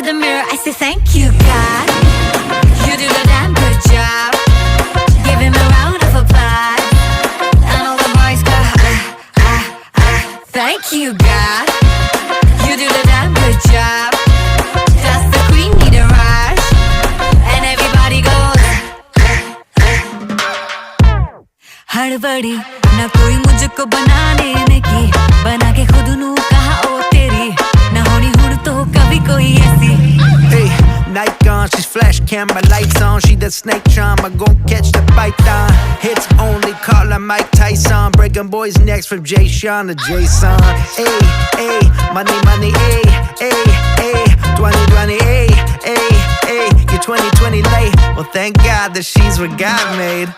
the mirror, I say thank you, God. You do the damn good job. Give him a round of applause. And all the boys go, thank you, God. You do the damn good job. That's the queen need a rush. And everybody goes हड़बड़ी ना कोई मुझको बनाने की बना के खुद नू कहा ओ तेरी ना होनी हुन तो कभी कोई ऐसी Hey, Nike on, she's flash camera lights on. She that snake charmer, gon' catch the python. Hits only, call her Mike Tyson. Breaking boys' necks from Jay Sean to Jason. Hey, hey, money, money, hey, hey, hey. 2020, hey, hey, hey. You're 2020 late. Well, thank God that she's what God made.